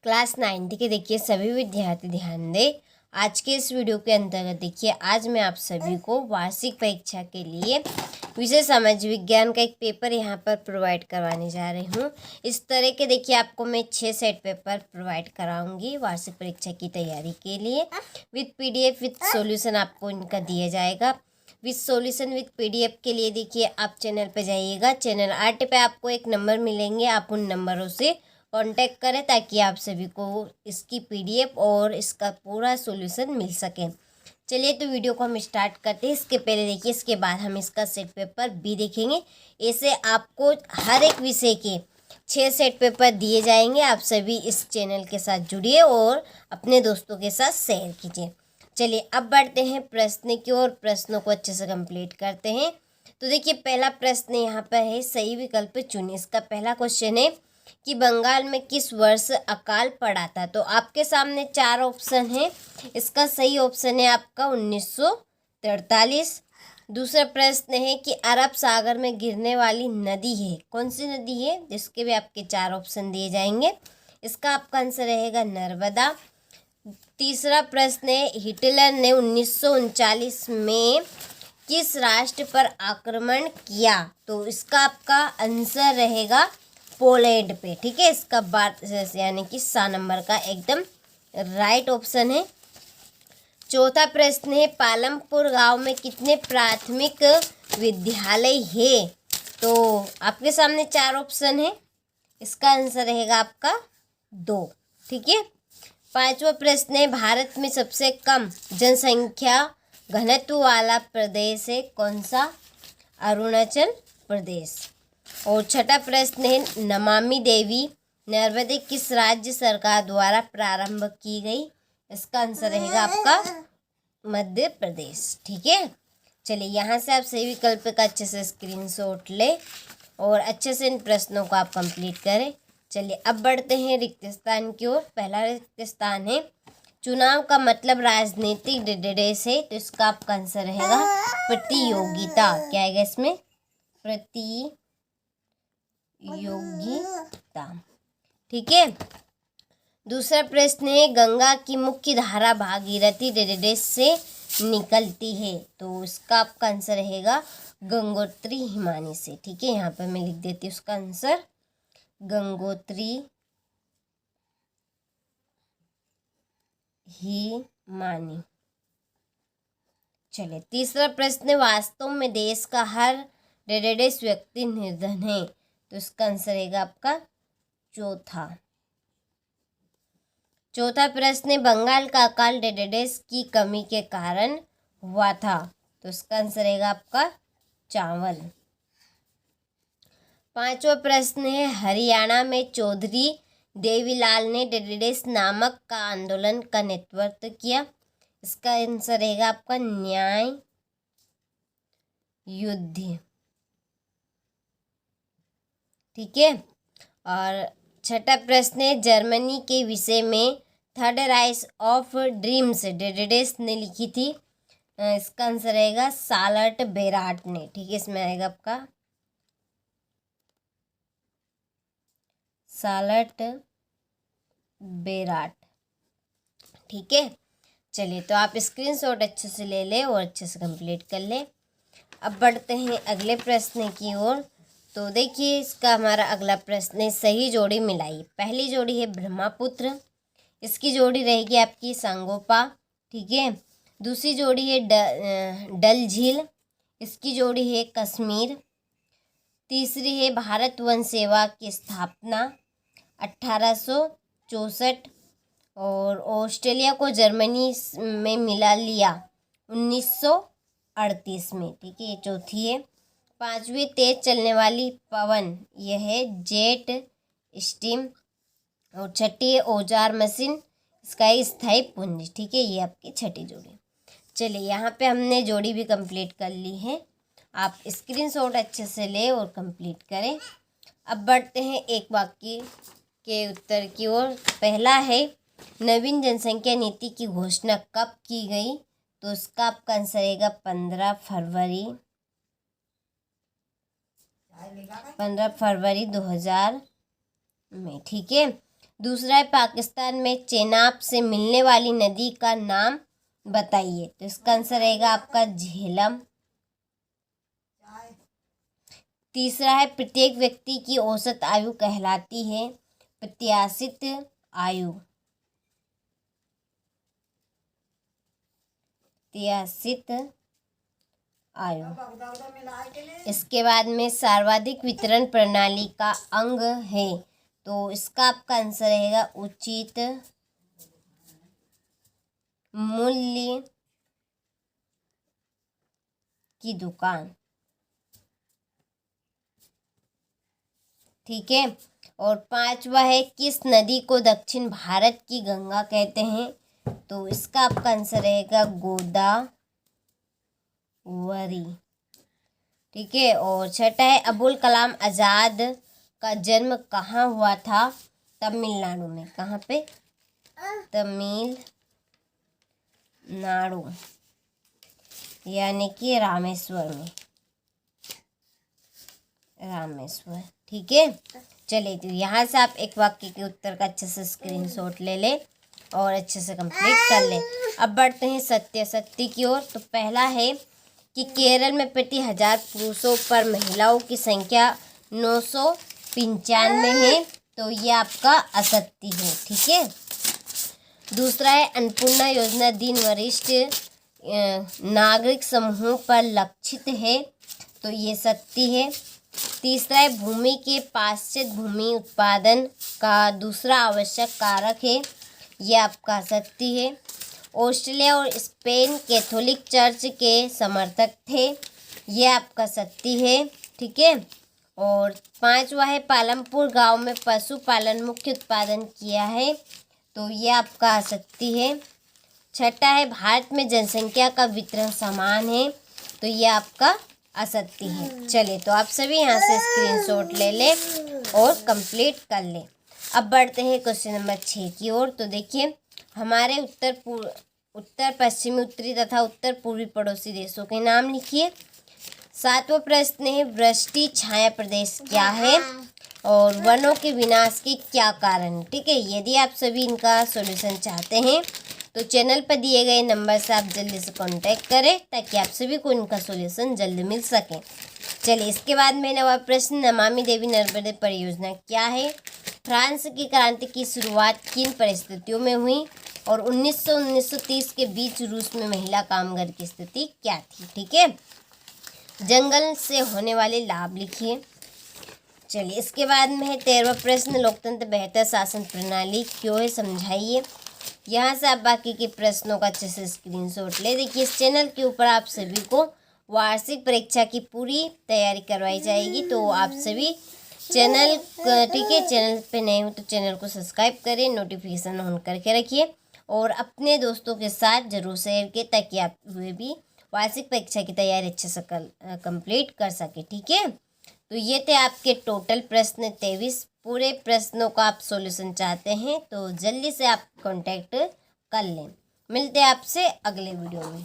Class 9 के देखिए सभी विद्यार्थी ध्यान दें। आज के इस वीडियो के अंतर्गत देखिए आज मैं आप सभी को वार्षिक परीक्षा के लिए विषय समाज विज्ञान का एक पेपर यहाँ पर प्रोवाइड करवाने जा रही हूँ। इस तरह के देखिए आपको मैं 6 सेट पेपर प्रोवाइड कराऊंगी वार्षिक परीक्षा की तैयारी के लिए। विथ PDF विथ सॉल्यूशन आपको इनका दिया जाएगा। विथ सॉल्यूशन विथ PDF के लिए देखिए आप चैनल पर जाइएगा। चैनल आर्ट पे आपको एक नंबर मिलेंगे, आप उन नंबरों से कांटेक्ट करें ताकि आप सभी को इसकी PDF और इसका पूरा सॉल्यूशन मिल सके। चलिए तो वीडियो को हम स्टार्ट करते हैं। इसके पहले देखिए इसके बाद हम इसका सेट पेपर भी देखेंगे। ऐसे आपको हर एक विषय के 6 सेट पेपर दिए जाएंगे। आप सभी इस चैनल के साथ जुड़िए और अपने दोस्तों के साथ शेयर कीजिए। चलिए अब बढ़ते हैं प्रश्न की ओर। प्रश्नों को अच्छे से कंप्लीट करते हैं। तो देखिए पहला प्रश्न यहाँ पर है, सही विकल्प चुनिए। इसका पहला क्वेश्चन है कि बंगाल में किस वर्ष अकाल पड़ा था। तो आपके सामने 4 ऑप्शन है। इसका सही ऑप्शन है आपका 1943। दूसरा प्रश्न है कि अरब सागर में गिरने वाली नदी है, कौन सी नदी है, जिसके भी आपके 4 ऑप्शन दिए जाएंगे। इसका आपका आंसर रहेगा नर्मदा। तीसरा प्रश्न है हिटलर ने 1939 में किस राष्ट्र पर आक्रमण किया। तो इसका आपका आंसर रहेगा पोलैंड पे। ठीक है, इसका बात यानी कि 7 नंबर का एकदम राइट ऑप्शन है। चौथा प्रश्न है पालमपुर गांव में कितने प्राथमिक विद्यालय है। तो आपके सामने 4 ऑप्शन है। इसका आंसर रहेगा आपका 2। ठीक है। पांचवा प्रश्न है भारत में सबसे कम जनसंख्या घनत्व वाला प्रदेश है, कौन सा। अरुणाचल प्रदेश। और छठा प्रश्न है नमामि देवी नर्मदे किस राज्य सरकार द्वारा प्रारंभ की गई। इसका आंसर रहेगा आपका मध्य प्रदेश। ठीक है। चलिए यहाँ से आप सही विकल्प का अच्छे से स्क्रीनशॉट ले और अच्छे से इन प्रश्नों को आप कंप्लीट करें। चलिए अब बढ़ते हैं रिक्त स्थान की ओर। पहला रिक्त स्थान है चुनाव का मतलब राजनीतिक डेडेस है। तो इसका आपका आंसर रहेगा प्रतियोगिता। क्या आएगा इसमें, प्रतियोगिता। ठीक है। दूसरा प्रश्न है गंगा की मुख्य धारा भागीरथी डेडेस से निकलती है। तो इसका आपका आंसर रहेगा गंगोत्री हिमानी से। ठीक है, यहाँ पर मैं लिख देती हूँ उसका आंसर गंगोत्री हिमानी। चलिए तीसरा प्रश्न वास्तव में देश का हर डेडेस व्यक्ति निर्धन है। तो इसका आंसर रहेगा आपका चौथा प्रश्न बंगाल का अकाल डेडेस की कमी के कारण हुआ था। तो इसका आंसर रहेगा आपका चावल। पांचवा प्रश्न है हरियाणा में चौधरी देवीलाल ने डेडेस नामक का आंदोलन का नेतृत्व किया। इसका आंसर रहेगा आपका न्याय युद्ध। ठीक है। और छठा प्रश्न है जर्मनी के विषय में थर्ड राइज ऑफ ड्रीम्स डेडेस ने लिखी थी। इसका आंसर रहेगा सालट बेराट ने। ठीक है, इसमें आएगा आपका सालट बेराट। ठीक है। चलिए तो आप स्क्रीनशॉट अच्छे से ले लें और अच्छे से कंप्लीट कर लें। अब बढ़ते हैं अगले प्रश्न की ओर। तो देखिए इसका हमारा अगला प्रश्न है सही जोड़ी मिलाई। पहली जोड़ी है ब्रह्मपुत्र, इसकी जोड़ी रहेगी आपकी संगोपा। ठीक है। दूसरी जोड़ी है डल झील, इसकी जोड़ी है कश्मीर। तीसरी है भारत वन सेवा की स्थापना 1864 और ऑस्ट्रेलिया को जर्मनी में मिला लिया 1938 में। ठीक है, ये चौथी है। पांचवी तेज चलने वाली पवन, यह है जेट स्टीम। और छठी है औजार मशीन, इसका है स्थायी पूंजी। ठीक है, ये आपकी छठी जोड़ी। चलिए यहाँ पे हमने जोड़ी भी कंप्लीट कर ली है। आप स्क्रीनशॉट अच्छे से ले और कंप्लीट करें। अब बढ़ते हैं एक वाक्य के उत्तर की ओर। पहला है नवीन जनसंख्या नीति की घोषणा कब की गई। तो इसका आपका आंसर रहेगा 15 फरवरी 2000 में। ठीक है। दूसरा है पाकिस्तान में चेनाब से मिलने वाली नदी का नाम बताइए। तो इसका आंसर रहेगा आपका झेलम। तीसरा है प्रत्येक व्यक्ति की औसत आयु कहलाती है प्रत्याशित आयु। प्रत्याशित आयु। इसके बाद में सर्वाधिक वितरण प्रणाली का अंग है। तो इसका आपका आंसर रहेगा उचित मूल्य की दुकान। ठीक है। और पांचवा है किस नदी को दक्षिण भारत की गंगा कहते हैं। तो इसका आपका आंसर रहेगा गोदावरी। ठीक है। और छठा है अबुल कलाम आज़ाद का जन्म कहाँ हुआ था। तमिलनाडु में। कहाँ पे। तमिलनाडु यानी कि रामेश्वर में। रामेश्वर। ठीक है। चलिए तो यहाँ से आप एक वाक्य के उत्तर का अच्छे से स्क्रीनशॉट ले लें और अच्छे से कंप्लीट कर लें। अब बढ़ते हैं सत्य की ओर। तो पहला है कि केरल में प्रति 1000 पुरुषों पर महिलाओं की संख्या 995 है। तो ये आपका असत्य है। ठीक है। दूसरा है अन्नपूर्णा योजना दिन वरिष्ठ नागरिक समूहों पर लक्षित है। तो ये सत्य है। तीसरा है भूमि के पाश्चात्य भूमि उत्पादन का दूसरा आवश्यक कारक है। ये आपका सत्य है। ऑस्ट्रेलिया और स्पेन कैथोलिक चर्च के समर्थक थे। ये आपका सत्य है। ठीक है। और पांचवा है पालमपुर गांव में पशुपालन मुख्य उत्पादन किया है। तो ये आपका सत्य है। छठा है भारत में जनसंख्या का वितरण समान है। तो ये आपका असत्य है। चलिए तो आप सभी यहाँ से स्क्रीनशॉट ले लें और कंप्लीट कर लें। अब बढ़ते हैं क्वेश्चन नंबर 6 की ओर। तो देखिए हमारे उत्तर पश्चिमी उत्तरी तथा उत्तर पूर्वी पड़ोसी देशों के नाम लिखिए। 7वां प्रश्न है वृष्टि छाया प्रदेश क्या है और वनों के विनाश के क्या कारण। ठीक है। यदि आप सभी इनका सॉल्यूशन चाहते हैं तो चैनल पर दिए गए नंबर से आप जल्दी से कांटेक्ट करें ताकि आप सभी को इनका सॉल्यूशन जल्दी मिल सके। चलिए इसके बाद में नवा प्रश्न नमामि देवी नर्मदे परियोजना क्या है। फ्रांस की क्रांति की शुरुआत किन परिस्थितियों में हुई और 1930 के बीच रूस में महिला कामगार की स्थिति क्या थी। ठीक है। जंगल से होने वाले लाभ लिखिए। चलिए इसके बाद में है 13वां प्रश्न लोकतंत्र बेहतर शासन प्रणाली क्यों है समझाइए। यहाँ से आप बाकी के प्रश्नों का अच्छे से स्क्रीनशॉट ले। देखिए इस चैनल के ऊपर आप सभी को वार्षिक परीक्षा की पूरी तैयारी करवाई जाएगी। तो आप सभी चैनल ठीक है चैनल पे नए हो तो चैनल को सब्सक्राइब करें, नोटिफिकेशन ऑन करके रखिए और अपने दोस्तों के साथ ज़रूर शेयर किए ताकि आप वे भी वार्षिक परीक्षा की तैयारी अच्छे से कंप्लीट कर सके। ठीक है। तो ये थे आपके टोटल प्रश्न 23। पूरे प्रश्नों का आप सॉल्यूशन चाहते हैं तो जल्दी से आप कांटेक्ट कर लें। मिलते हैं आपसे अगले वीडियो में।